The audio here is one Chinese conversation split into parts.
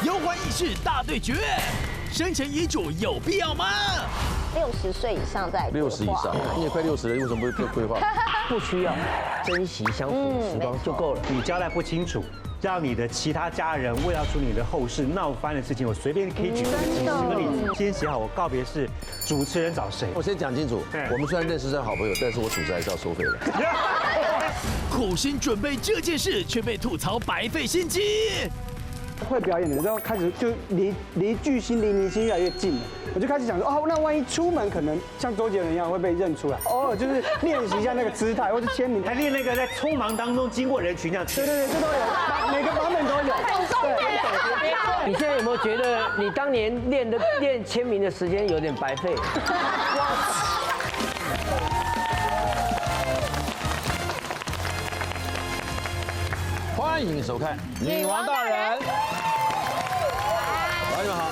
忧患意识大对决，生前遗嘱有必要吗？60岁以上再规划。60以上，你也快60了，为什么不规划？不需要，珍惜相处的时光就够了。你交代不清楚，让你的其他家人为了处理你的后事闹翻的事情，我随便可以举个几10个例子。先写好我告别式，主持人找谁？我先讲清楚，我们虽然认识是好朋友，但是我主持还是要收费的。苦心准备这件事，却被吐槽白费心机。会表演的时候，开始就离巨星、离明星越来越近了。我就开始想说，哦，那万一出门可能像周杰伦一样会被认出来，偶尔就是练习一下那个姿态，或者签名，还练那个在匆忙当中经过人群这样。对，这都有，每个版本都有。你现在有没有觉得你当年练签名的时间有点白费？欢迎收看《女王大人》。好，你们好，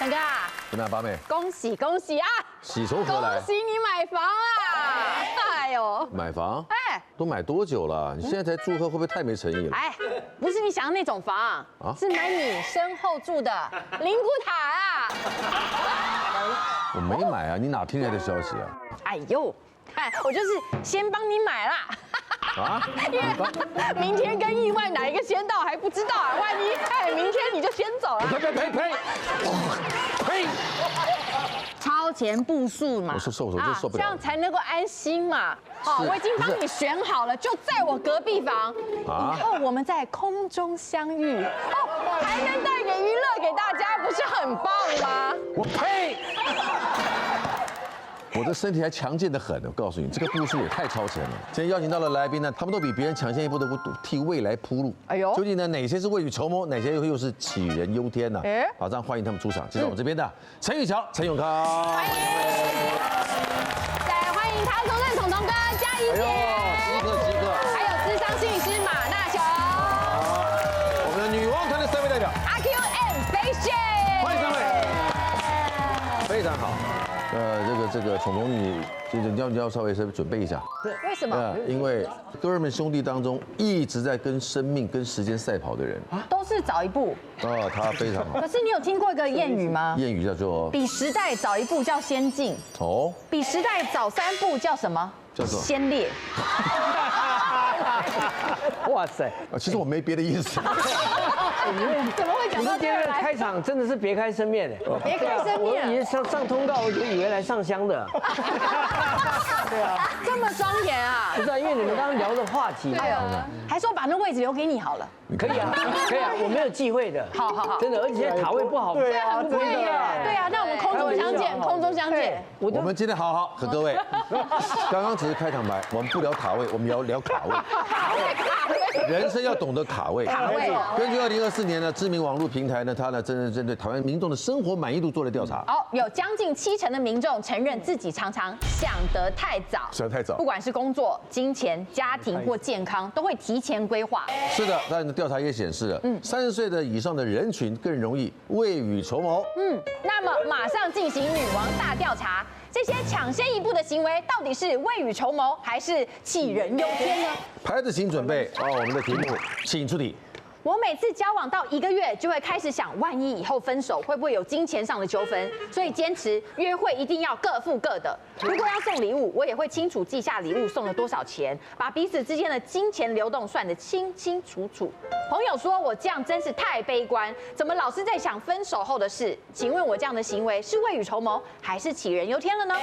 大哥啊，怎么样，八妹？恭喜恭喜啊！喜从何来？恭喜你买房啊！哎呦，买房？哎，都买多久了？你现在才祝贺，会不会太没诚意了？哎，不是你想的那种房，是买你身后住的灵骨塔啊！我没买啊，你哪听来的消息啊？哎呦，哎，我就是先帮你买啦。啊？因为明天跟意外哪一个先到还不知道啊，万一明天你就先走了。呸！超前部署嘛，我受不了，这样才能够安心嘛。好，我已经帮你选好了，就在我隔壁房。以后我们在空中相遇，还能带给娱乐给大家，不是很棒吗？我呸！我的身体还强健得很，我告诉你，这个步数也太超前了。今天邀请到的来宾呢，他们都比别人抢先一步的替未来铺路。哎呦，究竟呢哪些是未雨绸缪，哪些又是杞人忧天呢？马上欢迎他们出场。接到我这边的陈玉乔、陈永康，欢迎。再欢迎唐崇盛、彤彤哥、嘉怡姐，即刻，还有咨商心理师马纳雄。我们的女王团的3位代表阿 Q and 飞雪，欢迎3位，非常好。这个宠龙你要稍微准备一下。为什么？因为哥儿们兄弟当中一直在跟生命、跟时间赛跑的人，都是早一步。他非常好。可是你有听过一个谚语吗？谚语叫做比时代早一步叫先进。哦。比时代早3步叫什么？叫做先烈。哇塞！其实我没别的意思。怎么会讲到这今天的开场真的是别开生面的，别开生面。我以为上通告，我就以为来上香的。对啊，这么庄严啊！不是啊，因为你们刚刚聊的话题嘛，还说把那位置留给你好了。可以啊，可以啊，我没有忌讳的。好，真的，而且现在塔位不好，对啊，很贵耶。对啊，那我们空中相见，空中相见。我们今天好和各位，刚刚只是开场白，我们不聊塔位，我们聊卡位。人生要懂得卡位。根据2024年呢，知名网络平台呢，它呢针对台湾民众的生活满意度做了调查。有将近70%的民众承认自己常常想得太早，不管是工作、金钱、家庭或健康，都会提前规划。是的，但调查也显示了，30岁的以上的人群更容易未雨绸缪。那么马上进行女王大调查，这些抢先一步的行为到底是未雨绸缪还是杞人忧天呢？牌子请准备我们的题目请出题。我每次交往到1个月，就会开始想，万一以后分手会不会有金钱上的纠纷？所以坚持约会一定要各付各的。如果要送礼物，我也会清楚记下礼物送了多少钱，把彼此之间的金钱流动算得清清楚楚。朋友说我这样真是太悲观，怎么老是在想分手后的事？请问我这样的行为是未雨绸缪，还是杞人忧天了呢？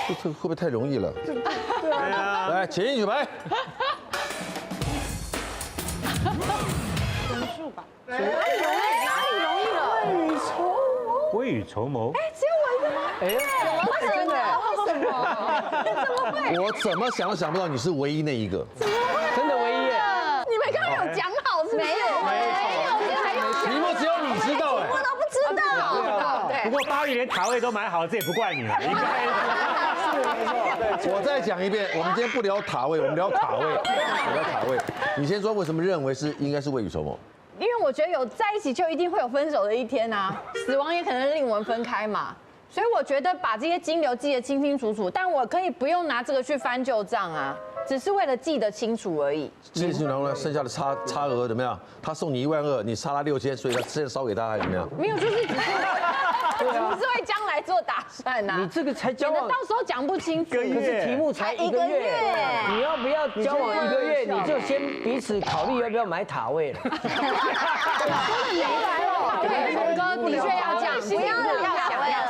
这会不会太容易了？对啊。来，请举牌。哪里容易了？未雨绸缪。只有我一个吗？真的？为什么？怎么会？我怎么想都想不到你是唯一那一个。怎么会？真的唯一耶！你们刚刚有讲好是没有？题目只有你知道我都不知道。不过8月连塔位都买好了，这也不怪你了，应该。我再讲一遍，我们今天不聊塔位，我们聊卡位。聊卡位，你先说为什么认为应该是未雨绸缪？因为我觉得有在一起就一定会有分手的一天啊，死亡也可能令我们分开嘛。所以我觉得把这些金流记得清清楚楚，但我可以不用拿这个去翻旧账啊，只是为了记得清楚而已。记得清楚，然后呢，剩下的差额怎么样？他送你12000，你差他6000，所以他先烧给他，还怎么样？没有，就是只是为将来做打算呐。你这个才交往，到时候讲不清楚。可是题目才1个月，你要不要交往1个月，你就先彼此考虑要不要买塔位了。对，勇哥的确要这样，不要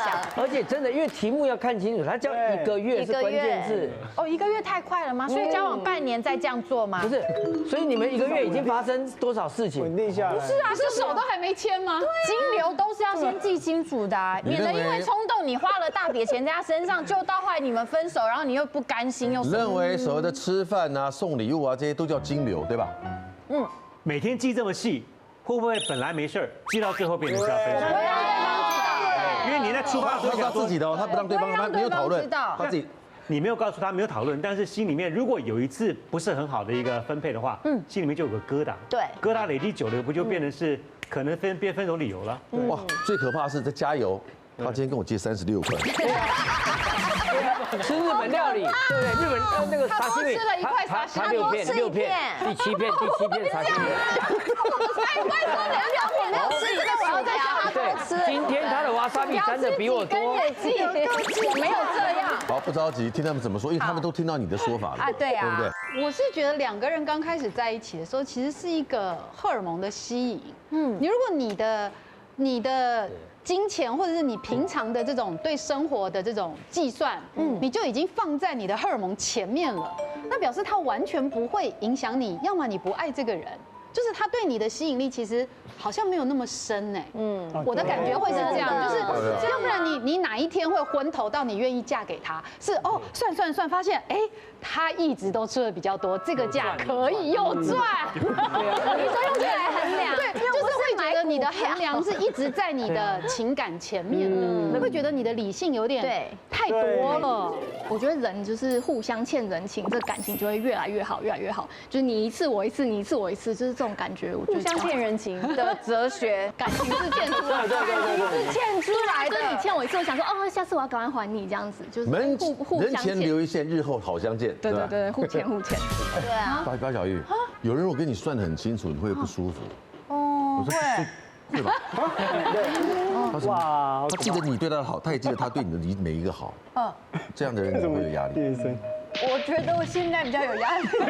想。而且真的，因为题目要看清楚，它叫1个月是关键字。哦，1个月太快了吗？所以交往半年再这样做吗？不是，所以你们1个月已经发生多少事情？稳定下来。不是啊，是手都还没牵吗？金流都是要先记清楚的，免得因为冲动你花了大笔钱在他身上，就到后来你们分手，然后你又不甘心又。认为所谓的吃饭啊、送礼物啊，这些都叫金流，对吧？每天记这么细，会不会本来没事儿，记到最后变成是要分手？不要让对方知道。因为你在出发的时候他是他自己的哦，他不让对方，他没有讨论，他自己。你没有告诉他，没有讨论，但是心里面如果有一次不是很好的一个分配的话，心里面就有个疙瘩。对，疙瘩累积久了，不就变成是可能变分手理由了？哇，最可怕的是在加油，他今天跟我借36块。吃日本料理，对不对？日本那个沙西米，吃了1块沙西米，他6片，第7片沙西米。我快说2片没有吃这个，我要再叫他多吃。今天他的瓦萨比沾的比我多。没有这样。好，不着急，听他们怎么说，因为他们都听到你的说法了啊，对啊，对不对？我是觉得2个人刚开始在一起的时候，其实是一个荷尔蒙的吸引。如果你的金钱或者是你平常的这种对生活的这种计算，你就已经放在你的荷尔蒙前面了，那表示它完全不会影响你，要么你不爱这个人。就是他对你的吸引力其实好像没有那么深哎，我的感觉会是这样，就是要不然你哪一天会昏头到你愿意嫁给他？是哦，算，发现哎，他一直都吃的比较多，这个价可以又赚，你说用这个来衡量，对，就是会觉得你的衡量是一直在你的情感前面的，会觉得你的理性有点太多了。我觉得人就是互相欠人情，这感情就会越来越好，越来越好。就是你一次我一次，你一次我一次，就是这种感觉。我觉得互相欠人情的哲学，感情是欠出来的，是欠出来的。就是你欠我一次，我想说哦，下次我要赶快还你，这样子就是互人前相欠。留一线，日后好相见。对，互欠。对啊。八小玉，有人我跟你算得很清楚，你会不舒服。哦，会吧？哇，他记得你对他好，他也记得他对你的每一个好。这样的人怎么会有压力？我觉得我现在比较有压力。跟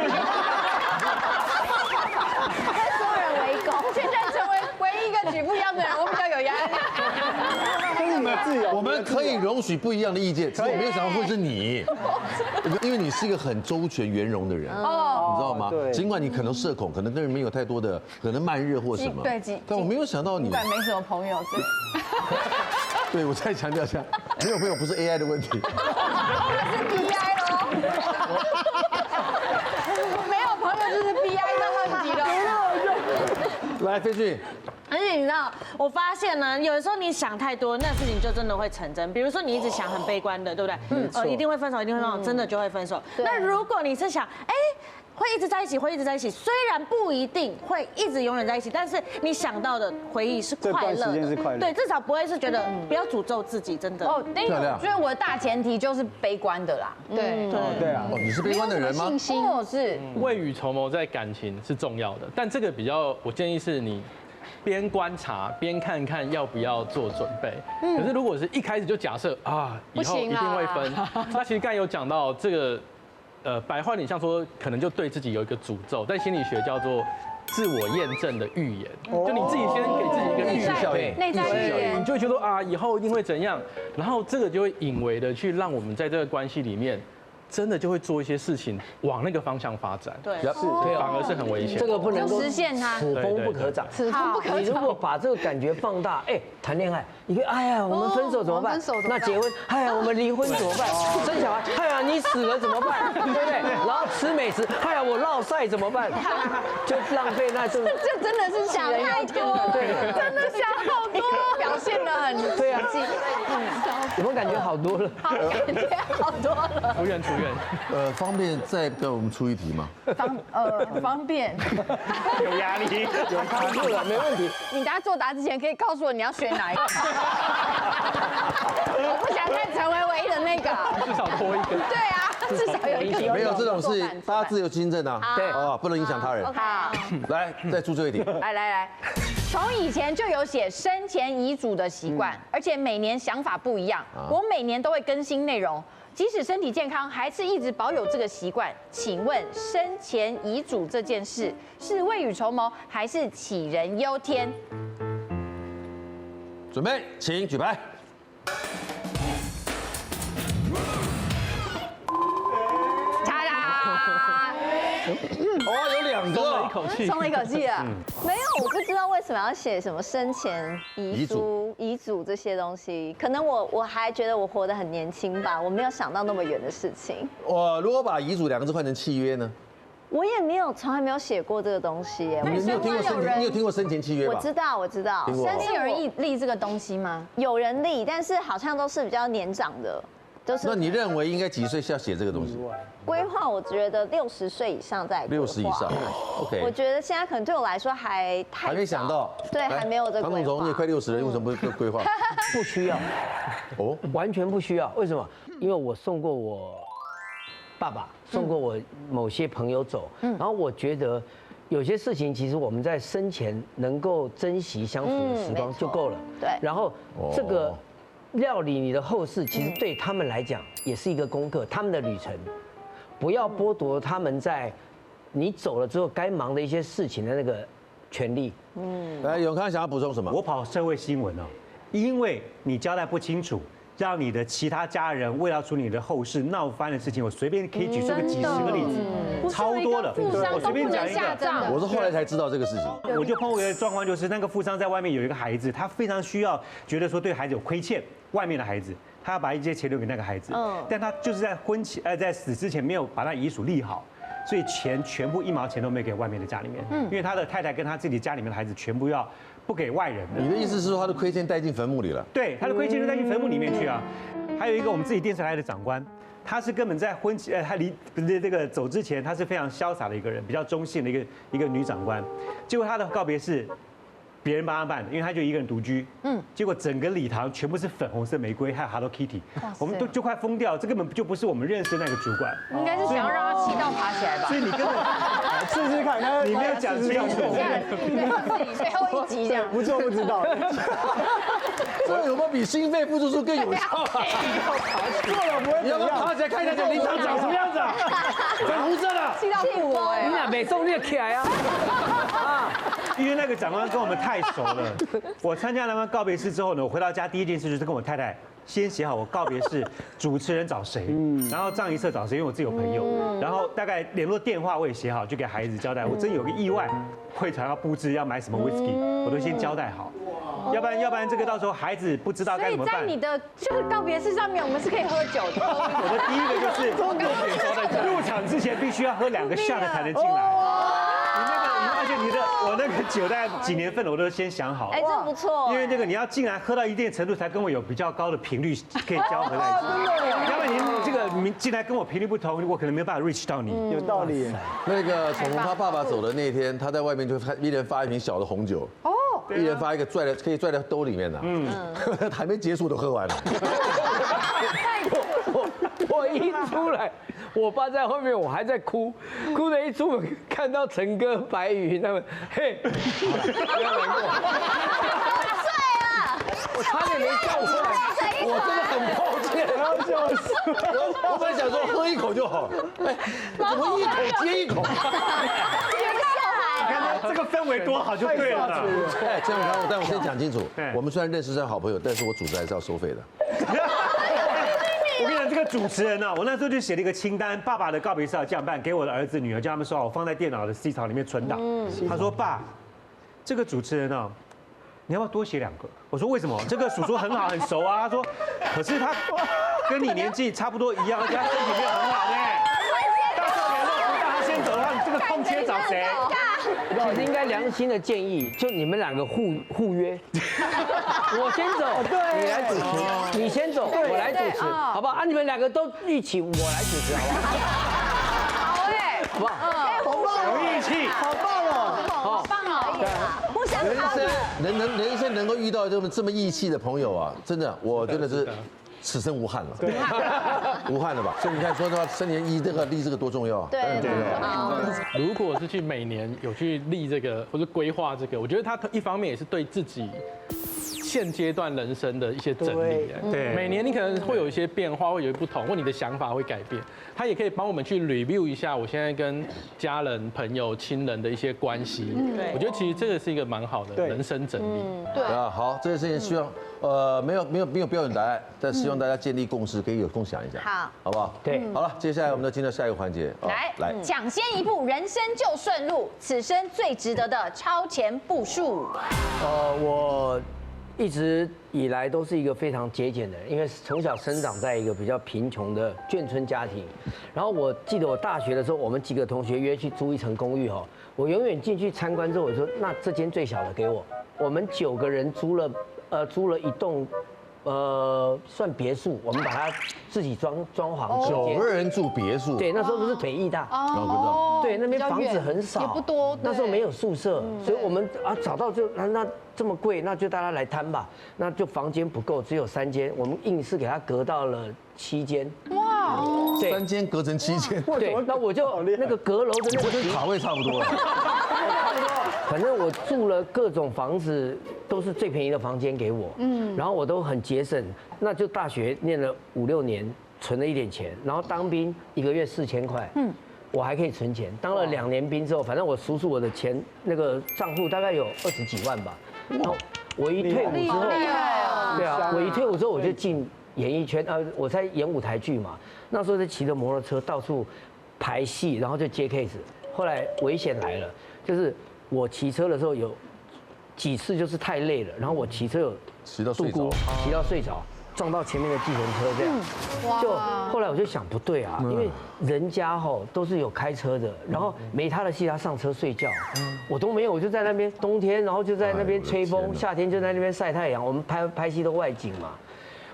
所有人围攻，现在成为唯一一个举不一样的人，我比较有压力。我们可以容许不一样的意见，只是我没有想到会是你，因为你是一个很周全圆融的人，你知道吗？尽管你可能社恐，可能跟人没有太多的可能慢热或什么，但我没有想到你，不管没什么朋友，对，我再强调一下，没有朋友不是 AI 的问题，是 BI 咯，没有朋友就是 BI 的问题了。来，飞俊。而且你知道，我发现呢，有的时候你想太多，那事情就真的会成真。比如说你一直想很悲观的，对不对？一定会分手，一定会分手，真的就会分手。那如果你是想，会一直在一起，虽然不一定会一直永远在一起，但是你想到的回忆是快乐的，对，至少不会是觉得不要诅咒自己，真的。哦，因为我觉得我的大前提就是悲观的啦。对啊。哦，你是悲观的人吗？信心是未雨绸缪在感情是重要的，但这个比较，我建议是你边观察边看看要不要做准备。可是如果是一开始就假设啊，以后一定会分，那其实刚才有讲到这个。白话你像说，可能就对自己有一个诅咒，在心理学叫做自我验证的预言，就你自己先给自己一个预期效应，内在预言，你就会觉得啊，以后一定会怎样，然后这个就会隐微的去让我们在这个关系里面。真的就会做一些事情往那个方向发展，对，反而是很危险。这个不能够实现它，此风不可长，你如果把这个感觉放大，谈恋爱，你可以哎呀，我们分手怎么办？那结婚，哎呀，我们离婚怎么办？生小孩，哎呀，你死了怎么办？对不对？然后吃美食，哎呀，我落晒怎么办？就浪费那这真的是想太多，对，真的想好多，表现得很对啊。有没有感觉好多了？好，感觉好多了。出院。方便再给我们出一题吗？方便。有压力，有卡住了，没问题。你等下作答之前可以告诉我你要选哪一个。我不想再成为唯一的那个。至少多一个。对啊，至少有一个。没有这种事，大家自由心证啊。对哦，不能影响他人。好，来，再出最后一题。来，从以前就有写生前遗嘱的习惯，而且每年想法不一样，我每年都会更新内容。即使身体健康，还是一直保有这个习惯。请问生前遗嘱这件事是未雨绸缪，还是杞人忧天？准备，请举牌。哒啦！哦，有2个，松了一口气。松了一口气啊！没有，我不知道为什么要写什么生前遗书、遗嘱这些东西。可能我还觉得我活得很年轻吧，我没有想到那么远的事情。我如果把遗嘱2个字换成契约呢？我也没有，从来没有写过这个东西耶。你有听过生前契约吧？我知道。身边有人立这个东西吗？有人立，但是好像都是比较年长的。那你认为应该几岁是要写这个东西？规划我觉得60岁以上再60以上 ，OK。我觉得现在可能对我来说还没想到，对，还没有这个规划。唐总也快60了，为什么不规划？不需要，哦，完全不需要。为什么？因为我送过我爸爸，送过我某些朋友走，然后我觉得有些事情其实我们在生前能够珍惜相处的时光就够了。对，然后这个。料理你的后事，其实对他们来讲也是一个功课，他们的旅程，不要剥夺他们在你走了之后该忙的一些事情的那个权利。来，永康想要补充什么？我跑社会新闻哦，因为你交代不清楚，让你的其他家人为了处理你的后事闹翻的事情，我随便可以举出个几10个例子，超多的。我随便讲一个，我是后来才知道这个事情。我就碰过一个状况，就是那个富商在外面有一个孩子，他非常需要，觉得说对孩子有亏欠。外面的孩子，他要把一些钱留给那个孩子，但他就是在在死之前没有把那遗嘱立好，所以钱全部1毛钱都没给外面的家里面，因为他的太太跟他自己家里面的孩子全部要不给外人的。你的意思是说他的亏欠带进坟墓里了？对，他的亏欠就带进坟墓里面去啊。还有一个我们自己电视台的长官，他是根本在他这个走之前，他是非常潇洒的一个人，比较中性的一个女长官，结果他的告别式。别人帮他办的，因为他就一个人独居。结果整个礼堂全部是粉红色玫瑰，还有 Hello Kitty， 我们就快疯掉，这根本就不是我们认识的那个主管。应该是想要让他气到爬起来吧？所以你根本试试看，你没有讲清楚。最后一集这样，不做不知道。这有没有比心肺复苏术更有效啊？做了不会。你要不要爬起来看一下这临场长什么样子啊？粉红色的，气到吐哎！你俩没送你起来啊！因为那个长官跟我们太熟了，我参加那个告别式之后呢，我回到家第一件事就是跟我太太先写好我告别式主持人找谁，然后葬仪社找谁，因为我自己有朋友，然后大概联络电话我也写好，就给孩子交代，我真有个意外，会场要布置要买什么 whisky， 我都先交代好。要不然这个到时候孩子不知道该怎么办。所以在你的这个告别式上面，我们是可以喝酒的。我的第一个就是入场之前必须要喝2个 shot 才能进来。而且我那个酒大概几年份的我都先想好。哎，这不错。因为这个你要进来喝到一定程度才跟我有比较高的频率可以交合在一起。要不然您这个进来跟我频率不同，我可能没有办法 reach 到你。有道理。那个从他爸爸走的那天，他在外面就一人发1瓶小的红酒。一人发一个可以拽在兜里面的，还没结束都喝完了。我一出来，我爸在后面，我还在哭，哭的一出门看到陈哥、白宇他们，嘿，不要难过。我差点没笑出来，我真的很抱歉，我本来想说喝一口就好，哎，怎么一口接一口？这个氛围多好就对了。哎，陈永康，但我先讲清楚，我们虽然认识是好朋友，但是我主持还是要收费的。我跟你讲，这个主持人呢，我那时候就写了一个清单，爸爸的告别式要这样办，给我的儿子女儿，叫他们说好，我放在电脑的 C 槽里面存档。他说爸，这个主持人呢，你要不要多写2个？我说为什么？这个叔叔很好很熟啊。他说，可是他跟你年纪差不多一样，而且他身体没有很好呢。到时候你如果不让他先走的话，你这个空缺找谁？其实应该良心的建议，就你们2个互约。我先走，你来主持，你先走，我来主持，好不好？啊，你们两个都一起，我来主持，好不好？好哎，好不好？好棒，有义气，好棒哦，好棒哦，互相人生能够遇到这么义气的朋友啊，真的，我真的是此生无憾了，无憾了吧？所以你看，说实话，生年立这个多重要啊！对，很重要。如果是去每年有去立这个或者规划这个，我觉得它一方面也是对自己现阶段人生的一些整理。对，每年你可能会有一些变化，会有不同，或你的想法会改变。它也可以帮我们去 review 一下我现在跟家人、朋友、亲人的一些关系。我觉得其实这个是一个蛮好的人生整理。对啊，好，这件事情希望没有标准答案，但希望大家建立共识，可以有共享一下，好不好？对，好了，接下来我们就进到下一个环节，来抢先一步，人生就顺路，此生最值得的超前步数。我一直以来都是一个非常节俭的人，因为从小生长在一个比较贫穷的眷村家庭。然后我记得我大学的时候，我们几个同学约去租一层公寓我永远进去参观之后，我说那这间最小的给我。我们9个人租了一栋。算别墅，我们把它自己装潢。9个人住别墅，对，那时候不是北艺大，对，那边房子很少，也不多，那时候没有宿舍，所以我们找到就那这么贵，那就大家来摊吧，那就房间不够，只有3间，我们硬是给它隔到了7间。哇，3间隔成7间，对，那我就那个阁楼的那个跟卡位差不多了。反正我住了各种房子，都是最便宜的房间给我，然后我都很节省，那就大学念了5、6年，存了一点钱，然后当兵1个月4000块，我还可以存钱。当了2年兵之后，反正我数我的钱，那个账户大概有20几万吧。然后我一退伍之后，对啊，我一退伍之后我就进演艺圈，我在演舞台剧嘛，那时候在骑着摩托车到处排戏，然后就接 case。后来危险来了，就是我骑车的时候有几次就是太累了，然后我骑车有骑到睡着，撞到前面的计程车这样，就后来我就想不对啊，因为人家都是有开车的，然后没他的戏他上车睡觉，我都没有，我就在那边冬天，然后就在那边吹风，夏天就在那边晒太阳，我们拍戏都外景嘛。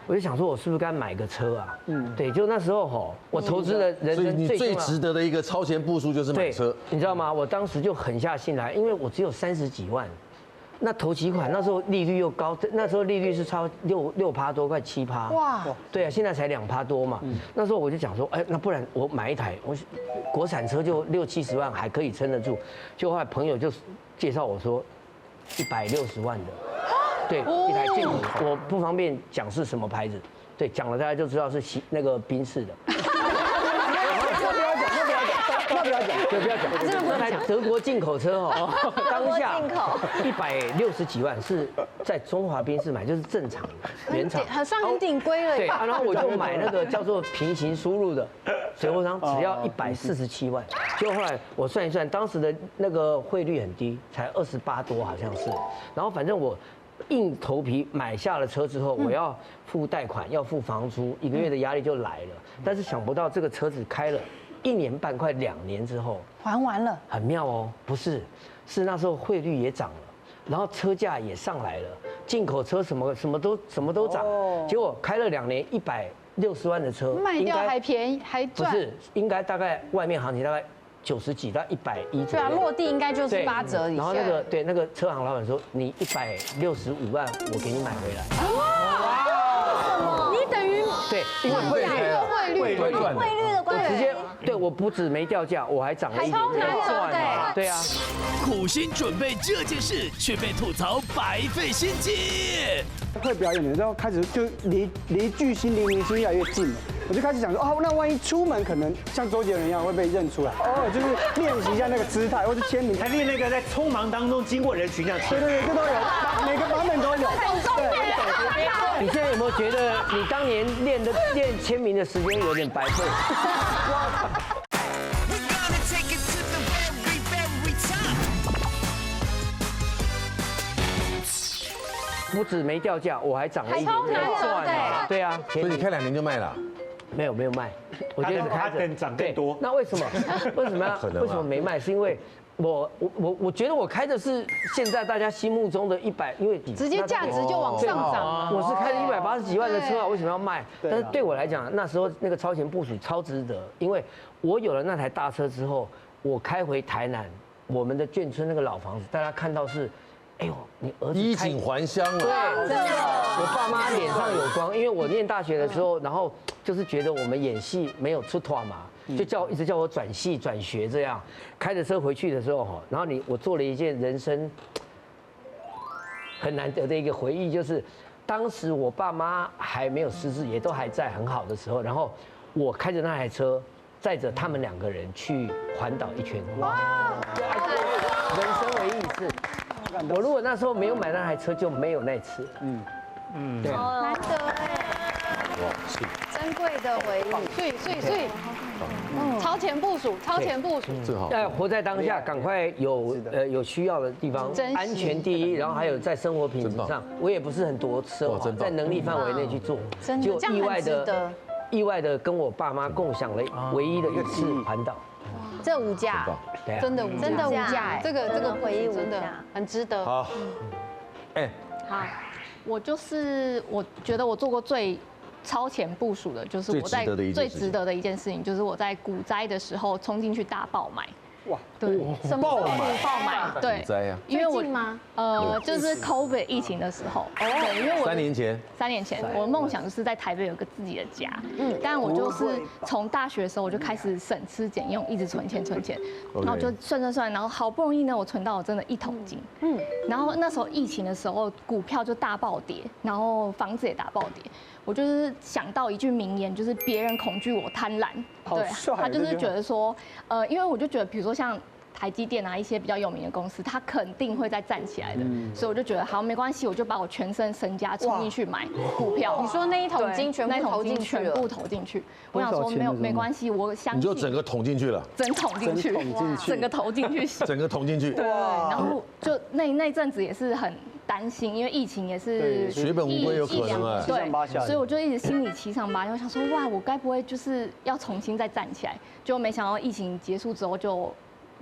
我就想说，我是不是该买个车啊？对，就那时候我投资了人生最值得的一个超前步数就是买车，你知道吗？我当时就狠下心来，因为我只有30几万，那头期款那时候利率又高，那时候利率是超6%多，快7%。哇！对啊，现在才2%多嘛。那时候我就想说，那不然我买一台国产车就60、70万还可以撑得住。就后来朋友就介绍我说，160万的。对，一台进口，我不方便讲是什么牌子，对，讲了大家就知道是那个宾士的。那不要讲，对，不要讲。这台德国进口车当下160几万是在中华宾士买，就是正常的原厂，很顶规了。对，然后我就买那个叫做平行输入的水货商，只要147万。结果后来我算一算，当时的那个汇率很低，才28多好像是。然后反正我硬头皮买下了车之后，我要付贷款，要付房租，1个月的压力就来了。但是想不到这个车子开了1年半，快2年之后还完了，很妙哦。不是，是那时候汇率也涨了，然后车价也上来了，进口车什么都涨。结果开了2年，160万的车卖掉还便宜还赚，不是，应该大概外面行情大概90几到110左右。对啊，落地应该就是8折以下。然后那个车行老板说，你165万我给你买回来。哇！你等于对，因为汇率的关系，直接对我不止没掉价，我还涨了1点赚。对啊，苦心准备这件事，却被吐槽白费心机。会表演的，然后开始就离巨星离明星越来越近了。我就开始想说，那万一出门可能像周杰伦一样会被认出来，偶尔就是练习一下那个姿态，或者签名，还练那个在匆忙当中经过人群这样。对，这都有，每个版本都有。你现在有没有觉得你当年练签名的时间有点白费？不止没掉价，我还涨了1点赚。对啊，所以你开2年就卖了？没有卖，我觉得它等涨更多。那为什么？为什么没卖？是因为我觉得我开的是现在大家心目中的100，因为直接价值就往上涨。我是开了180几万的车啊，为什么要卖？但是对我来讲，那时候那个超前部署超值得，因为我有了那台大车之后，我开回台南，我们的眷村那个老房子，大家看到是，哎呦，你儿子衣锦还乡了。对，真的，我爸妈脸上有光，因为我念大学的时候，然后就是觉得我们演戏没有出头嘛。就一直叫我转系转学这样，开着车回去的时候哈，然后我做了一件人生很难得的一个回忆，就是当时我爸妈还没有失智，也都还在很好的时候，然后我开着那台车，载着他们2个人去环岛一圈，哇，人生唯一一次。我如果那时候没有买那台车，就没有那次。对，难得哎，珍贵的回忆，所以，超前部署，最好。活在当下，赶快有需要的地方，安全第一，然后还有在生活品质上，我也不是很多奢华，在能力范围内去做，就意外的跟我爸妈共享了唯一的一次环岛。这无价，真的无价，这个回忆真的很值得。好，好，我觉得我做过最超前部署的，就是我在最值得的一件事情，就是我在股灾的时候冲进去大爆买。哇，对，什么爆买？对，股灾啊，因为就是 COVID 疫情的时候，对，因为我3年前，我的梦想就是在台北有个自己的家，但我就是从大学的时候我就开始省吃俭用，一直存钱，然后就算，然后好不容易呢，我存到了真的1桶金，然后那时候疫情的时候，股票就大暴跌，然后房子也大暴跌。我就是想到一句名言，就是别人恐惧我贪婪，对，他就是觉得说，因为我就觉得，比如说像台积电啊一些比较有名的公司，它肯定会再站起来的，所以我就觉得好没关系，我就把我全身家冲进去买股票。你说那1桶金全部投进去，全部投进去，我想说没关系，我相信。你就整个捅进去了，整个投进去，整个捅进去。对，然后就那阵子也是很担心，因为疫情也是血本无归有可能啊。对，所以我就一直心里七上八下，我想说哇，我该不会就是要重新再站起来？结果没想到疫情结束之后就。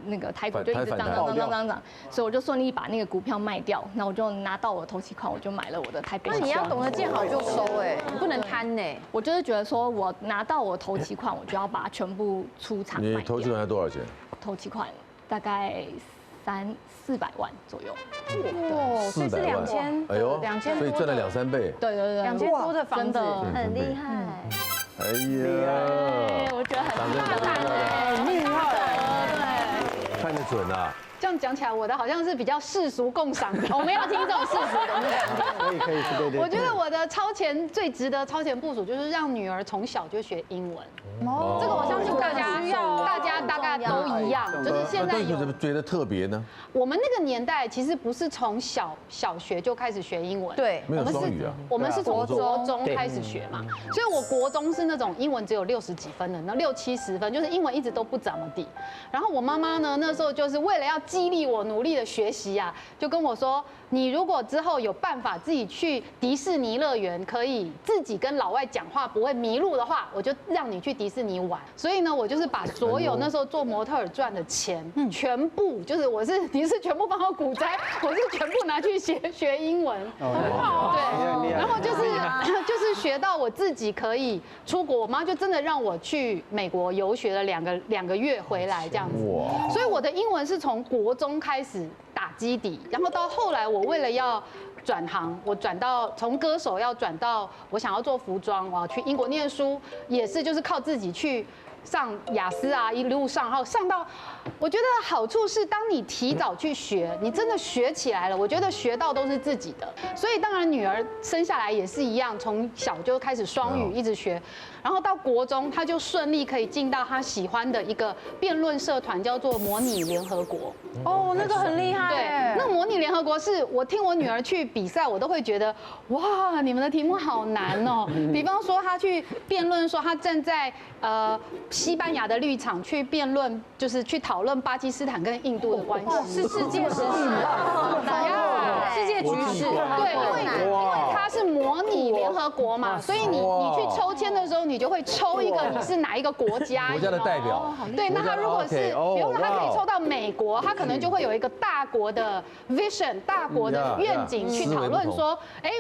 那个台股就一直涨，所以我就顺利把那个股票卖掉，那我就拿到我的头期款，我就买了我的台北。那你要懂得见好就收哎，你不能贪呢。我就是觉得说我拿到我头期款，我就要把它全部出场卖掉。你头期款要多少钱？头期款大概300-400万左右。哇，所以是2000，哎呦，2000，所以赚了2-3倍。对，2000多的房子，很厉害。哎呀，我觉得很大胆哎，很厉害。看得准啊！这样讲起来，我的好像是比较世俗共赏的，我们要听这种世俗的。可以，对。我觉得我的最值得超前部署，就是让女儿从小就学英文。哦，这个我相信大家大概都一样，就是现在有什么觉得特别呢？我们那个年代其实不是从小学就开始学英文，对，没有双语啊，我们是从国中开始学嘛，所以我国中是那种英文只有60几分的，那60-70分，就是英文一直都不怎么地。然后我妈妈呢，那时候就是为了要激励我努力的学习啊，就跟我说，你如果之后有办法自己去迪士尼乐园，可以自己跟老外讲话不会迷路的话，我就让你去迪士尼玩。所以呢，我就是把所有那时候做模特儿赚的钱，全部就是你是全部帮我股灾，我是全部拿去学英文。对，然后就是学到我自己可以出国，我妈就真的让我去美国游学了两个月回来这样子。所以我的英文是从国中开始打基底，然后到后来我为了要转行，我从歌手要转到我想要做服装，我要去英国念书，也是就是靠自己去上雅思啊，一路上，然后上到，我觉得好处是，当你提早去学，你真的学起来了，我觉得学到都是自己的。所以当然女儿生下来也是一样，从小就开始双语一直学，然后到国中，她就顺利可以进到她喜欢的一个辩论社团，叫做模拟联合国。哦，那个很厉害。对，那模拟联合国是我听我女儿去比赛，我都会觉得哇，你们的题目好难哦。比方说她去辩论说她站在西班牙的立场去辩论，就是去讨论巴基斯坦跟印度的关系，是世界时事，世界局势，对，因为他是是模拟联合国嘛，所以你去抽签的时候，你就会抽一个你是哪一个国家的代表。对，那他如果是，比如说他可以抽到美国，他可能就会有一个大国的 vision， 大国的愿景去讨论说，哎，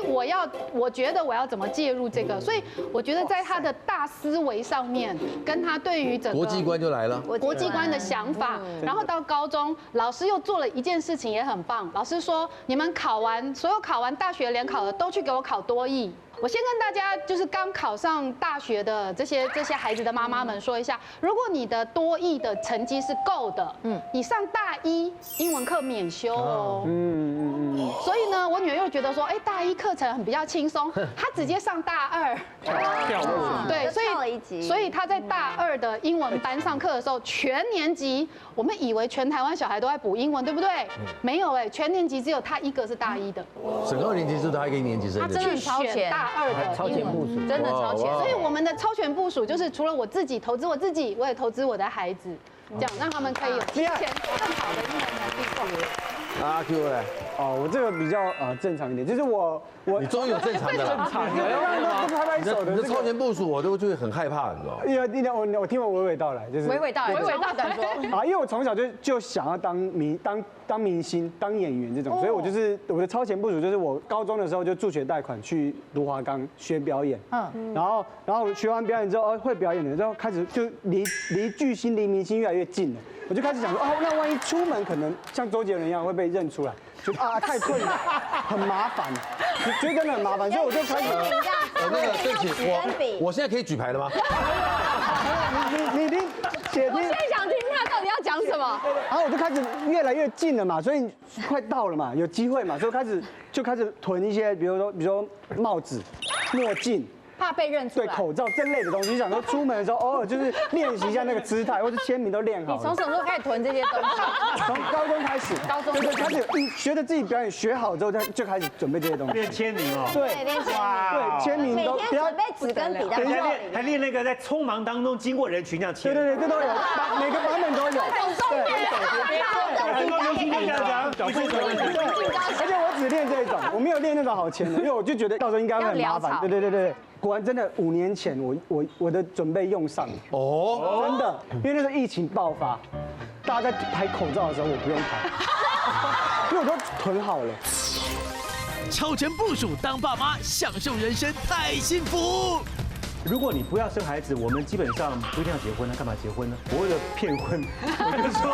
我觉得我要怎么介入这个，所以我觉得在他的大思维上面，跟他对于整个国际观就来了，国际观的想法，然后到高中，老师又做了一件事情也很棒，老师说你们所有考完大学联考的都去给我考多益。我先跟大家就是刚考上大学的这些孩子的妈妈们说一下，如果你的多益的成绩是够的，你上大一英文课免修哦。所以呢，我女儿又觉得说，哎，大一课程比较轻松，她直接上大二。对，所以她在大二的英文班上课的时候，全年级我们以为全台湾小孩都在补英文，对不对？没有哎，全年级只有她一个是大一的。整个2年级是她一个1年级生的。她真的超前大2的超前部署，真的超前。所以我们的超前部署就是除了我自己投资我自己，我也投资我的孩子，这样让他们可以有提前更好的英文能力。阿 Q 嘞，我这个比较正常一点，就是我你终于有正常的了，正常的，都拍手的。你的超前部署我都会很害怕，你知道吗？我听我娓娓道来，就是娓娓道来说因为我从小就想要当明星、当演员这种，所以我的超前部署就是我高中的时候就助学贷款去卢华冈学表演，然后学完表演之后会表演了之后开始就离巨星离明星越来越近了。我就开始想说，那万一出门可能像周杰伦一样会被认出来，就太困难，很麻烦，觉得真的很麻烦，所以我就开始对不起，我现在可以举牌了吗？你听，我现在想听他到底要讲什么。然后我就开始越来越近了嘛，所以快到了嘛，有机会嘛，所以就开始囤一些，比如说帽子、墨镜。怕被认出来，对口罩这类的东西，想说出门的时候偶尔就是练习一下那个姿态，或者签名都练好。你从什么时候开始囤这些东西？从高中开始，对，开始学着自己表演学好之后，就开始准备这些东西。练签名哦，对，对，签名都不要准备纸跟笔，等一下还练那个在匆忙当中经过人群这样签。对，这都有，每个版本都有。很多明星就这样讲，而且我只练这种，我没有练那种好签的，因为我就觉得到时候应该会很麻烦。对。果然真的5年前我的准备用上了真的，因为那时候疫情爆发，大家在排口罩的时候我不用排，因为我都囤好了。超前部署当爸妈，享受人生太幸福。如果你不要生孩子，我们基本上不一定要结婚，那干嘛结婚呢？我为了骗婚，我就说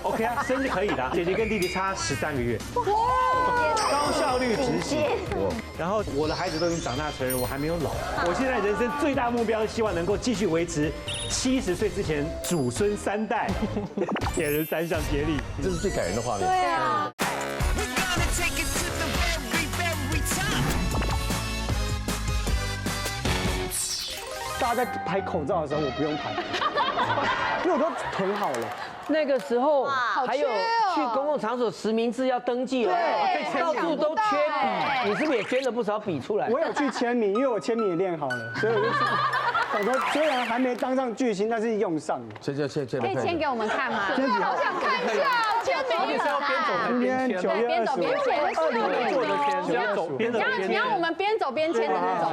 OK 啊，生是可以的。姐姐跟弟弟差13个月，高效率执行。然后我的孩子都已经长大成人，我还没有老。我现在人生最大目标，希望能够继续维持70岁之前祖孙3代，铁人3项接力，这是最感人的画面。对啊。大家在排口罩的时候，我不用排，因为我都囤好了。那个时候还有去公共场所实名制要登记哦，到处都缺笔，你是不是也捐了不少笔出来？我有去签名，因为我签名也练好了，所以我就想说，虽然还没当上巨星，但是用上了。签可以签给我们看吗？好想看一下签名。今天9月边走边签20做的签，你要我们边走边签的那种。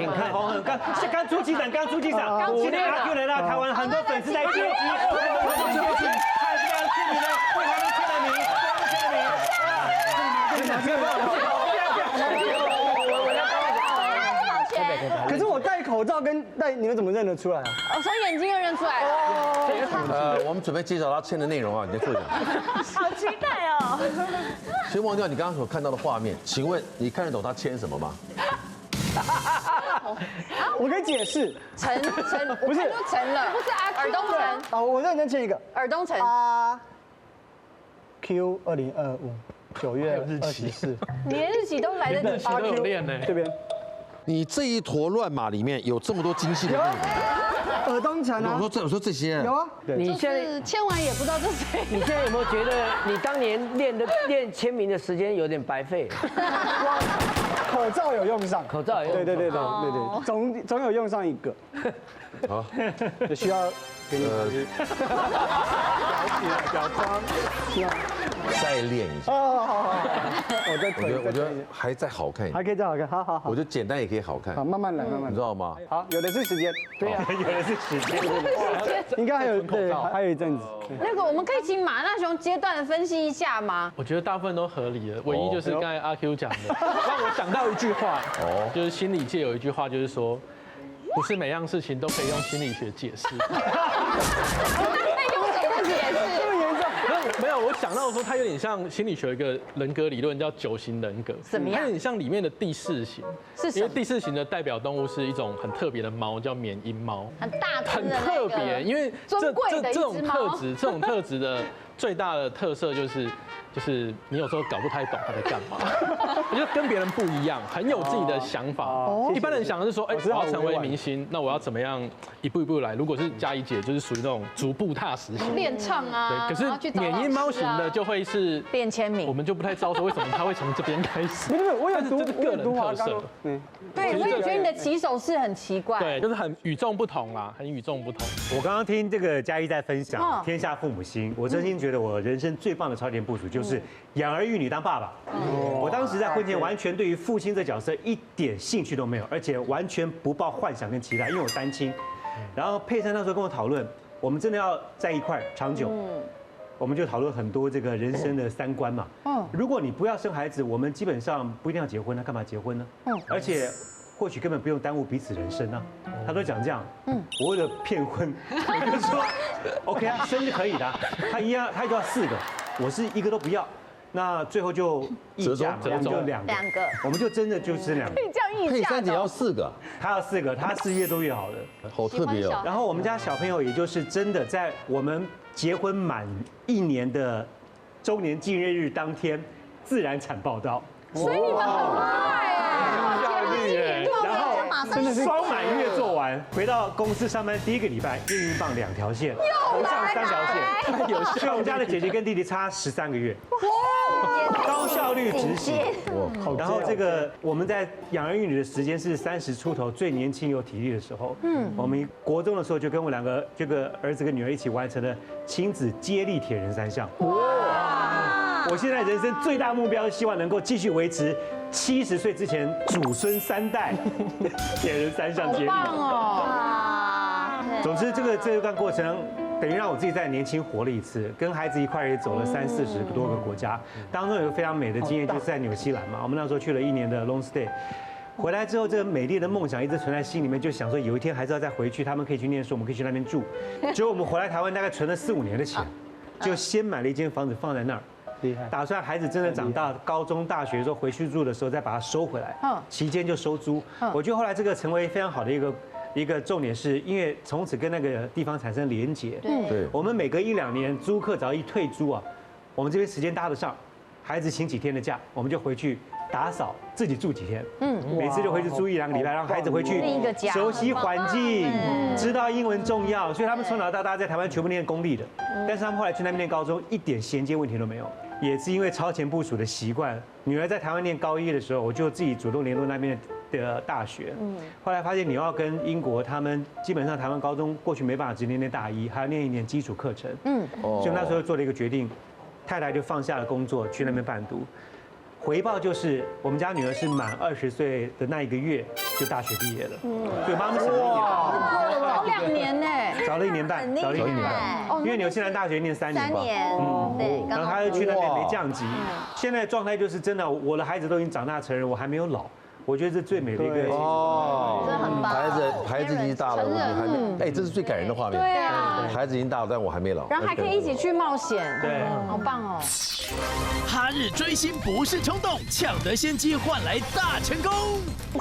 请看，刚出机场，今天阿 Q 来到台湾，很多粉丝在接机，他也是非常幸运的，为他们签了名，可是我戴口罩跟戴，你们怎么认得出来啊？从眼睛就认出来了。我们准备介绍他签的内容啊，你再坐讲。好期待哦！先忘掉你刚刚所看到的画面，请问你看得懂他签什么吗？我可以解释，陈，不是陈了，不是耳东陈。我认真签一个耳东陈。Q 2025 9月24，你连日期都来得及。都有练呢。这边，你这一坨乱码里面有这么多精细的内容。耳东陈啊！我说这些有啊。你现在签完也不知道这是谁。你现在有没有觉得你当年练签名的时间有点白费？口罩有用上，口罩有用上。对，总有用上一个。好，就需要给你表框，再练一下。好，我觉得还再好看一点，还可以再好看，好。我觉得简单也可以好看。好，慢慢来，你知道吗？好，有的是时间。对呀，有的是时间。应该还有一阵子。那个我们可以请马大雄阶段的分析一下吗？我觉得大部分都合理了，唯一就是刚才阿 Q 讲的，让我想到一句话，就是心理界有一句话，就是说，不是每样事情都可以用心理学解释。那用什么解释？这么严重？没有，我想到说，它有点像心理学有一个人格理论叫9型人格，怎么样？它有点像里面的第4型，因为第4型的代表动物是一种很特别的猫，叫缅因猫，很大只很的特别，因为这种特质的最大的特色就是你有时候搞不太懂他在干嘛，我就跟别人不一样，很有自己的想法。一般人想的是说，哎，我要成为明星，那我要怎么样一步一步来？如果是嘉怡姐，就是属于那种逐步踏实型，练唱啊。对，可是缅因猫型的就会是练签名，我们就不太知道说为什么他会从这边开始。不是，我有读，这是个人特色。对，我也觉得你的起手式很奇怪。对，就是很与众不同啦，很与众不同。我刚刚听这个嘉怡在分享《天下父母心》，我真心觉得我人生最棒的超前部署就是养儿育女当爸爸。我当时在婚前完全对于父亲这角色一点兴趣都没有，而且完全不抱幻想跟期待，因为我单亲。然后佩珊那时候跟我讨论，我们真的要在一块长久，我们就讨论很多这个人生的3观嘛。如果你不要生孩子，我们基本上不一定要结婚，那干嘛结婚呢？而且或许根本不用耽误彼此人生啊。他都讲这样，我为了骗婚，我就说 OK 啊，生是可以的。他一样，他就要4个，我是1个都不要。那最后就议价嘛，我们就2个，我们就真的就生2个。可以这样议价。佩珊姐要4个，她要4个，她是越多越好的，好特别哦。然后我们家小朋友也就是真的在我们结婚满1年的周年纪念日当天自然产报到，所以你们很快耶，然后双满月做完，回到公司上班第1个礼拜，验孕棒2条线，头上3条线，所以我们家的姐姐跟弟弟差13个月。高效率执行，然后这个我们在养儿育女的时间是30出头，最年轻有体力的时候。我们国中的时候就跟我2个这个儿子跟女儿一起完成了亲子接力铁人3项。哇！我现在人生最大目标，希望能够继续维持70岁之前祖孙3代铁人3项接力。好棒哦！总之，这段过程。等于让我自己再年轻活了一次，跟孩子一块也走了30-40多个国家，当中有个非常美的经验，就是在纽西兰嘛，我们那时候去了1年的 long stay， 回来之后这个美丽的梦想一直存在心里面，就想说有一天还是要再回去，他们可以去念书，我们可以去那边住。结果我们回来台湾大概存了4-5年的钱，就先买了一间房子放在那儿，打算孩子真的长大，高中大学的时候回去住的时候再把它收回来，期间就收租。我觉得后来这个成为非常好的一个重点，是因为从此跟那个地方产生连结。对，我们每隔1-2年租客只要一退租啊，我们这边时间搭得上，孩子请几天的假，我们就回去打扫，自己住几天。每次就回去住1-2个礼拜，让孩子回去熟悉环境，知道英文重要。所以他们从小到大在台湾全部念公立的，但是他们后来去那边念高中，一点衔接问题都没有。也是因为超前部署的习惯，女儿在台湾念高1的时候，我就自己主动联络那边的大学。后来发现你要跟英国，他们基本上台湾高中过去没办法直接念大1，还要念1年基础课程。所以那时候做了一个决定，太太就放下了工作去那边办读。回报就是我们家女儿是满20岁的那1个月就大学毕业了，所以妈妈省了1年，早2年呢，早了1年半，早了1年半，因为纽西兰大学念3年吧，对，然后他就去那边没降级，现在状态就是真的，我的孩子都已经长大成人，我还没有老。我觉得这是最美的一个哦，真的很棒。孩子已经大了，我还没，哎，这是最感人的画面。对啊，孩子已经大了，但我还没老。然后还可以一起去冒险，对，好棒哦。哈日追星不是冲动，抢得先机换来大成功。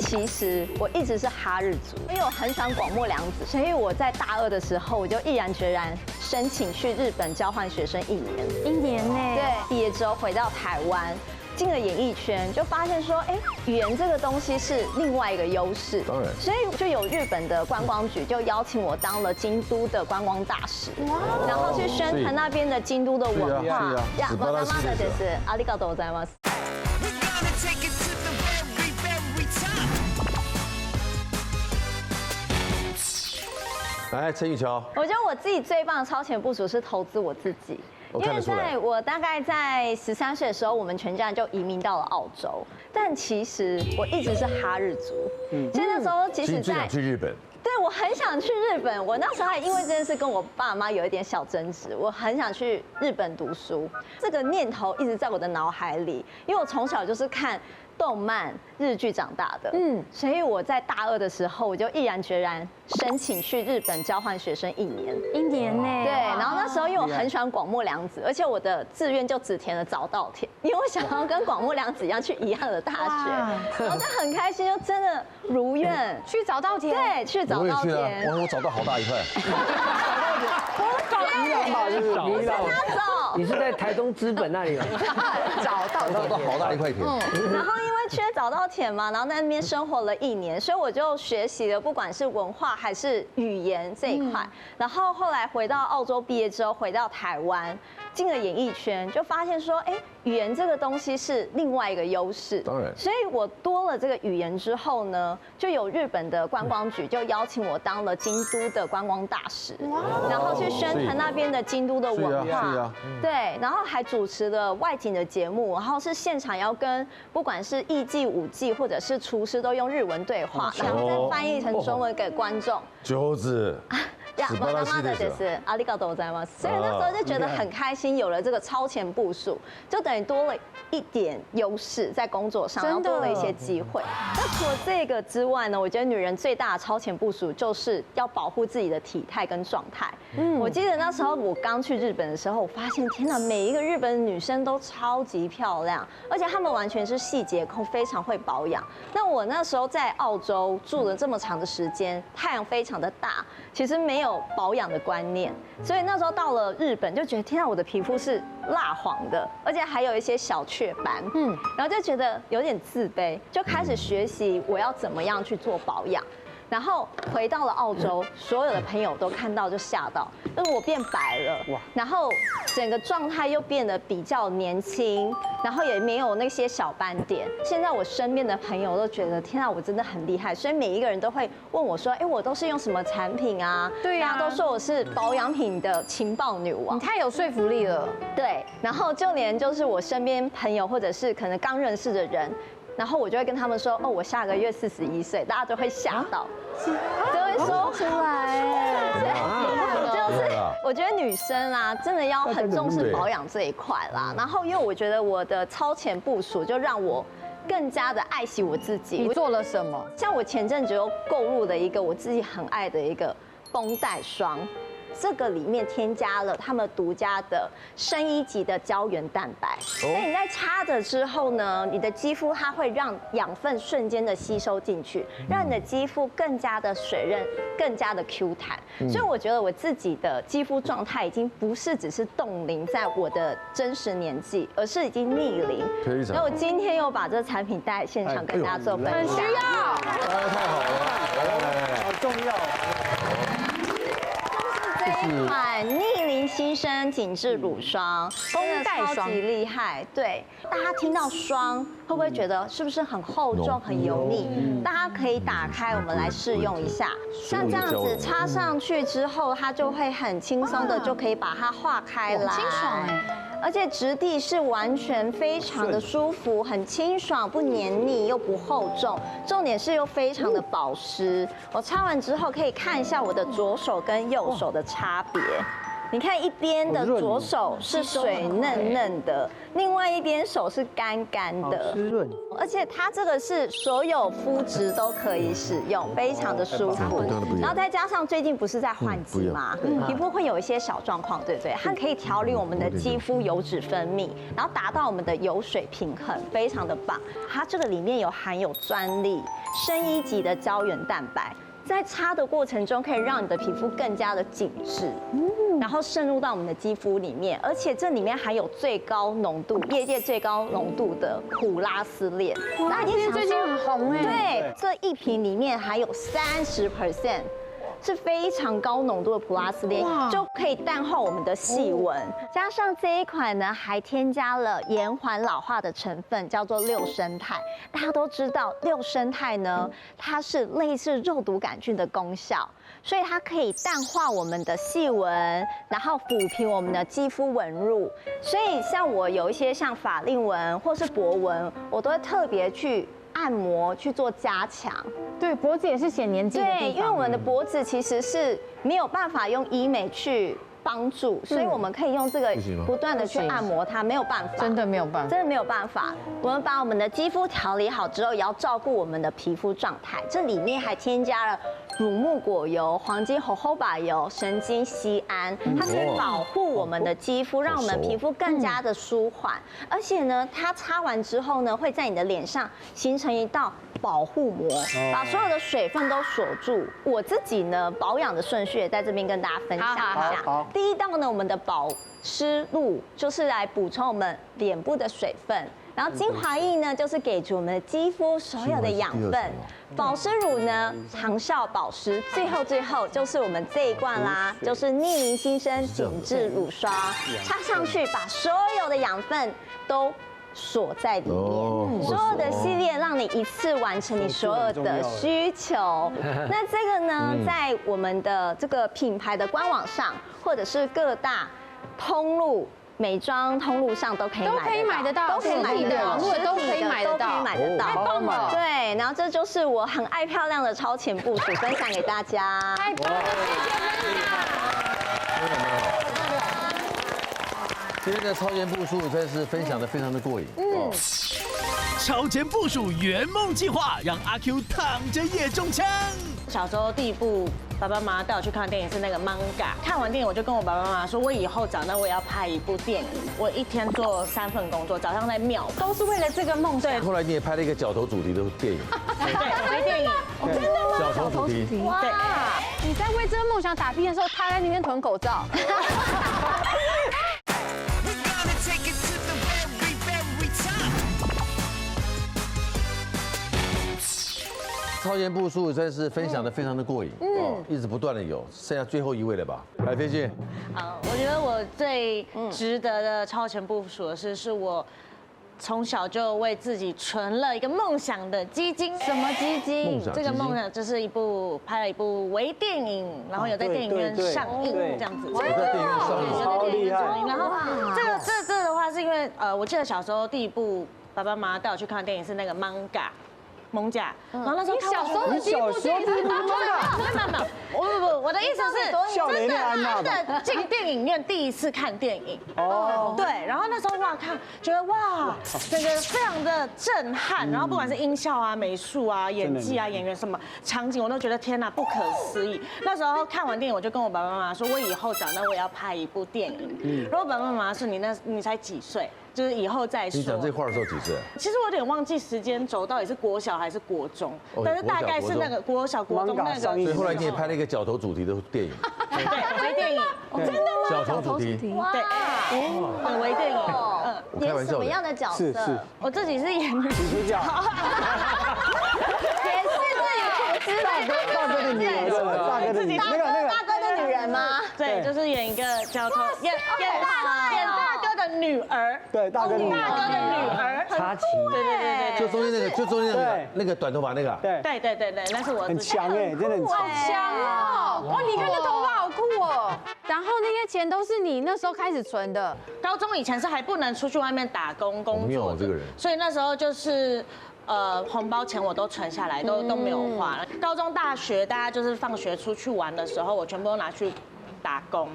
其实我一直是哈日族，因为我很喜欢广末凉子，所以我在大2的时候，我就毅然决然申请去日本交换学生1年。1年呢？对，毕业之后回到台湾。进了演艺圈，就发现说，哎，语言这个东西是另外一个优势。当然，所以就有日本的观光局就邀请我当了京都的观光大使，然后去宣传那边的京都的文化。呀，我他妈的就是ありがとうございます。来，陈雨乔，我觉得我自己最棒的超前部署是投资我自己。因为我大概在13岁的时候，我们全家人就移民到了澳洲，但其实我一直是哈日族。所以那时候即使在去日本。对，我很想去日本。我那时候还因为这件事跟我爸妈有一点小争执。我很想去日本读书，这个念头一直在我的脑海里，因为我从小就是看动漫、日剧长大的，所以我在大2的时候，我就毅然决然申请去日本交换学生1年。1年呢？对，然后那时候因为我很喜欢广末凉子，而且我的志愿就只填了早稻田，因为我想要跟广末凉子一样去一样的大学，然后就很开心，就真的如愿去早稻田。对，去早稻田。我找到好大一块。你是在台东资本那里吗？找到好大一块田。然后因为去早稻田嘛，然后在那边生活了1年，所以我就学习了不管是文化还是语言这一块。然后后来回到澳洲毕业之后，回到台湾，进了演艺圈，就发现说，语言这个东西是另外一个优势。当然。所以我多了这个语言之后呢，就有日本的观光局就邀请我当了京都的观光大使，然后去宣传那边的京都的文化。对，然后还主持了外景的节目，然后是现场要跟不管是艺伎、舞伎或者是厨师都用日文对话，然后再翻译成中文给观众。九子。我他妈的就是阿里嘎多在吗？所以那时候就觉得很开心，有了这个超前部署，就等于多了一点优势在工作上，然后多了一些机会。那除了这个之外呢，我觉得女人最大的超前部署就是要保护自己的体态跟状态。我记得那时候我刚去日本的时候，我发现天哪，每一个日本的女生都超级漂亮，而且她们完全是细节控，非常会保养。那我那时候在澳洲住了这么长的时间，太阳非常的大，其实没有保养的观念，所以那时候到了日本就觉得天啊，我的皮肤是蜡黄的，而且还有一些小雀斑，然后就觉得有点自卑，就开始学习我要怎么样去做保养。然后回到了澳洲，所有的朋友都看到就吓到，就是我变白了，然后整个状态又变得比较年轻，然后也没有那些小斑点。现在我身边的朋友都觉得天啊，我真的很厉害，所以每一个人都会问我说，我都是用什么产品啊？对呀，大家都说我是保养品的情报女王，你太有说服力了。对，然后就连就是我身边朋友或者是可能刚认识的人。然后我就会跟他们说，我下个月41岁，大家就会吓到，就会说出来，就是我觉得女生啊，真的要很重视保养这一块啦。然后因为我觉得我的超前部署，就让我更加的爱惜我自己。你做了什么？像我前阵子又购入了一个我自己很爱的一个绷带霜。这个里面添加了他们独家的深1级的胶原蛋白，所以你在擦着之后呢，你的肌肤它会让养分瞬间的吸收进去，让你的肌肤更加的水润，更加的 Q 弹。所以我觉得我自己的肌肤状态已经不是只是冻龄在我的真实年纪，而是已经逆龄。所以我今天又把这个产品带现场跟大家做分享，很需要，太好了，好重要。这一款逆龄新生紧致乳霜，绷带霜超级厉害。对，大家听到霜会不会觉得是不是很厚重、很油腻？大家可以打开，我们来试用一下。像这样子擦上去之后，它就会很轻松的就可以把它化开来，清爽哎。而且质地是完全非常的舒服，很清爽，不黏腻又不厚重，重点是又非常的保湿。我擦完之后可以看一下我的左手跟右手的差别。你看一边的左手是水嫩嫩的，另外一边手是干干的，湿润。而且它这个是所有肤质都可以使用，非常的舒服。然后再加上最近不是在换季嘛，皮肤会有一些小状况，对不对？它可以调理我们的肌肤油脂分泌，然后达到我们的油水平衡，非常的棒。它这个里面含有专利深1级的胶原蛋白。在擦的过程中，可以让你的皮肤更加的紧致，然后渗入到我们的肌肤里面，而且这里面含有最高浓度、业界最高浓度的普拉斯链。大家最近很红哎。对，这一瓶里面含有30%。是非常高浓度的普拉斯链，就可以淡化我们的细纹。加上这一款呢，还添加了延缓老化的成分，叫做六胜肽。大家都知道，六胜肽呢，它是类似肉毒杆菌的功效，所以它可以淡化我们的细纹，然后抚平我们的肌肤纹路。所以像我有一些像法令纹或是脖纹，我都会特别去按摩去做加强。对，脖子也是显年纪的地方。对，因为我们的脖子其实是没有办法用医美去帮助，所以我们可以用这个不断的去按摩它，没有办法，真的没有办法，真的没有办法。我们把我们的肌肤调理好之后，也要照顾我们的皮肤状态。这里面还添加了乳木果油、黄金荷荷巴油、神经酰胺，它可以保护我们的肌肤，让我们皮肤更加的舒缓。而且呢，它擦完之后呢，会在你的脸上形成一道保护膜，把所有的水分都锁住。我自己呢，保养的顺序也在这边跟大家分享一下。第一道呢，我们的保湿露就是来补充我们脸部的水分。然后精华液呢，就是给足我们的肌肤所有的养分。保湿乳呢，长效保湿。最后就是我们这一罐啦，就是逆龄新生紧致乳霜，擦上去把所有的养分都锁在里面，所有的系列让你一次完成你所有的需求。那这个呢，在我们的这个品牌的官网上，或者是各大通路。美妆通路上都可以买得到，都可以买得到，网络都可以买得到，太棒了！对，然后这就是我很爱漂亮的超前部署，分享给大家。太棒了，今天的超前部署真是分享的非常的过瘾。超前部署圆梦计划，让阿 Q 躺着也中枪。小时候第一部爸爸妈妈带我去看的电影是那个《Manga》，看完电影我就跟我爸爸妈妈说，我以后长大我也要拍一部电影。我一天做3份工作，早上在庙，都是为了这个梦想。后来你也拍了一个角头主题的电影，对，微电影，真的吗？角头主题，哇！你在为这个梦想打拼的时候，他在那边囤口罩。超前部署真是分享的非常的过瘾，一直不断的有，剩下最后一位了吧？来，飞姐。我觉得我最值得的超前部署的是我从小就为自己存了一个梦想的基金。什么基金？这个梦想就是拍了一部微电影，然后有在电影院上映这样子。有在电影院上映，超厉害。然后这的话是因为我记得小时候第一部爸爸妈妈带我去看的电影是那个《Manga》。蒙甲，然后那时候你小时候的第一部电影是《蒙甲》，不，我的意思是真的进电影院第一次看电影哦，对，然后那时候觉得哇，整个非常的震撼，然后不管是音效啊、美术啊、演技啊、演员什么场景，我都觉得天哪，不可思议。那时候看完电影，我就跟我爸爸妈妈说，我以后长大我也要拍一部电影。然后爸爸妈妈说你才几岁？就是以后再说。你讲这话的时候几岁？其实我有点忘记时间轴到底是国小还是国中，但是大概是那个国小国中那个。所以后来你也拍了一个角头主题的电影。对，微电影。真的吗？角头主题。对，微电影。演什么样的角色？是。我自己是演女主角。也是自己大哥的女儿，大哥的女儿，大哥的女人吗？对，就是演一个角头，演大哥的女儿。对，大哥的女儿。插旗。对。就中间那个短头发那个。对，那是我。很强哎，真的很强。好强哦！哇，你看这头发好酷哦。然后那些钱都是你那时候开始存的。高中以前是还不能出去外面打工工作，这个人。所以那时候就是。红包钱我都存下来，都没有花。高中、大学，大家就是放学出去玩的时候，我全部都拿去打工。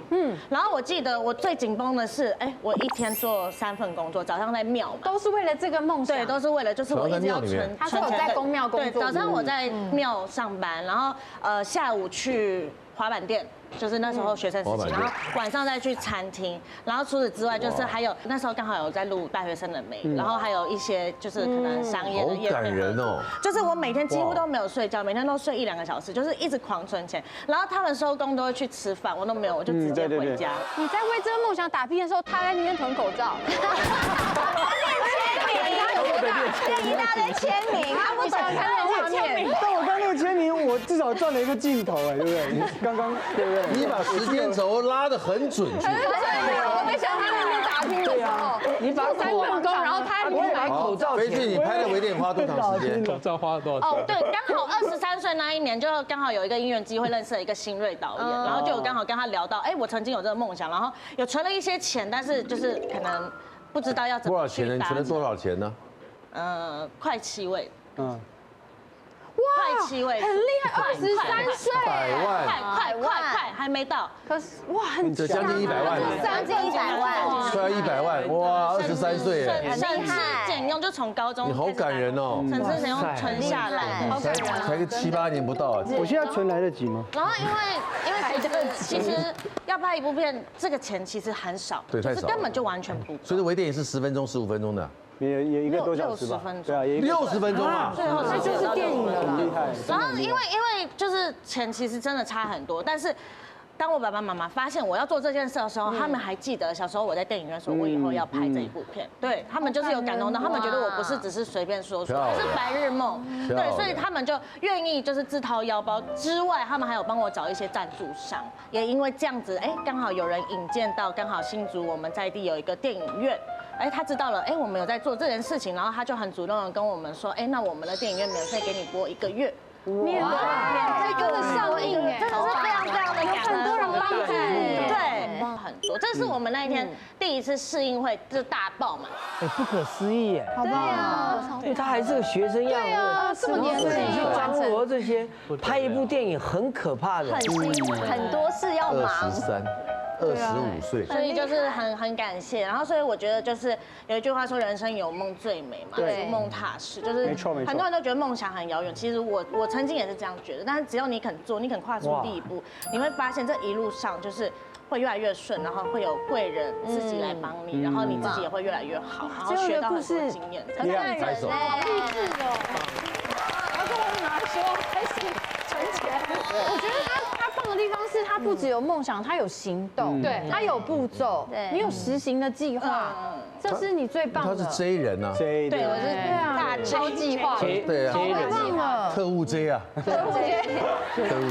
然后我记得我最紧绷的是，我一天做3份工作，早上在庙，都是为了这个梦想。对，都是为了，就是我一直要存。他说我在公庙工作。对，早上我在庙上班，然后下午去滑板店。就是那时候学生时期，然后晚上再去餐厅，然后除此之外，就是还有那时候刚好有在录大学生的美，然后还有一些就是可能商业的业配。好感人哦！就是我每天几乎都没有睡觉，每天都睡1-2个小时，就是一直狂存钱。然后他们收工都会去吃饭，我都没有，我就直接回家。你在为这个梦想打拼的时候，他在那边囤口罩。一大堆签名，他不懂看那个画面。但我看那个签名，我至少赚了一个镜头哎，对不对？你刚刚对不对？你把时间轴拉得很准确。我在想他那边打拼的时候，你把3份工，然后他还不把口罩飞去，你拍了微电影花多长时间？口罩花了多少钱？哦，对，刚好23岁那一年，就刚好有一个因缘机会认识了一个新锐导演，然后就有刚好跟他聊到，哎，我曾经有这个梦想，然后有存了一些钱，但是就是可能不知道要怎么多少钱呢？你存了多少钱呢？快7位。哇，快7位，很厉害，23岁，100万，快，还没到。可是哇，很这将近100万，将近100万，快要100万，哇，23岁哎，很厉害，俭用就从高中，你好感人哦，省吃俭用存下来，好感人，才个7、8年不到啊。我现在存来得及吗？然后因为其实要拍一部片，这个钱其实很少，对，太少，根本就完全不够。所以微电影是10分钟、15分钟的。也1个多小时吧，对啊，也60分钟啊，最后那就是电影了，很厉害。然后因为就是钱其实真的差很多，但是当我爸爸妈妈发现我要做这件事的时候，他们还记得小时候我在电影院说我以后要拍这一部片，对他们就是有感动到，他们觉得我不是只是随便说说，是白日梦，对，所以他们就愿意就是自掏腰包之外，他们还有帮我找一些赞助商，也因为这样子，哎，刚好有人引荐到，刚好新竹我们在地有一个电影院。哎，他知道了，哎，我们有在做这件事情，然后他就很主动的跟我们说，哎，那我们的电影院免费给你播1个月，免费跟着上映，哎，真的是非常非常的感人，很多人帮助你，对，很多，这是我们那一天第一次试映会就大爆满，哎，不可思议耶，对呀，因为他还是个学生样子，这么年轻去张罗这些，拍一部电影很可怕的，很多事要忙。25岁，所以就是很感谢，然后所以我觉得就是有一句话说人生有梦最美嘛，逐梦踏实，就是很多人都觉得梦想很遥远，其实我曾经也是这样觉得，但是只要你肯做，你肯跨出第一步，你会发现这一路上就是会越来越顺，然后会有贵人自己来帮你，然后你自己也会越来越好，然后学到很多经验，很感人，好励志哦。然后跟我妈说开始存钱，我觉得他棒的地方是他不只有梦想，他有行动，对，他有步骤，你有实行的计划，这是你最棒的。他是 J 人啊，J，对，我是大超计划，对啊，太棒了，特务 J 啊，特务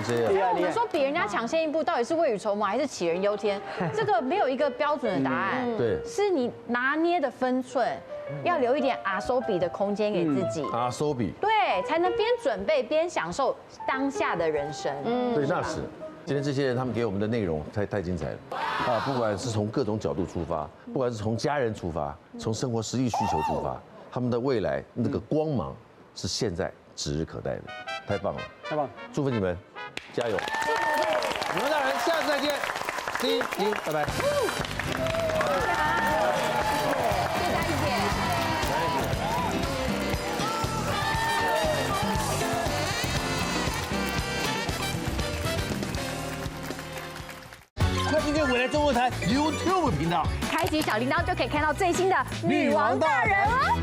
J 啊。我们说比人家抢先一步，到底是未雨绸缪还是杞人忧天？这个没有一个标准的答案，对，是你拿捏的分寸。要留一点阿收比的空间给自己，阿收比，对，才能边准备边享受当下的人生。对，那是。今天这些人他们给我们的内容太精彩了啊！不管是从各种角度出发，不管是从家人出发，从生活实际需求出发，他们的未来那个光芒是现在指日可待的，太棒了，太棒！祝福你们，加油！你们大人，下次再见，See you，拜拜。快订阅未来中文台 YouTube 频道，开启小铃铛就可以看到最新的女王大人哦。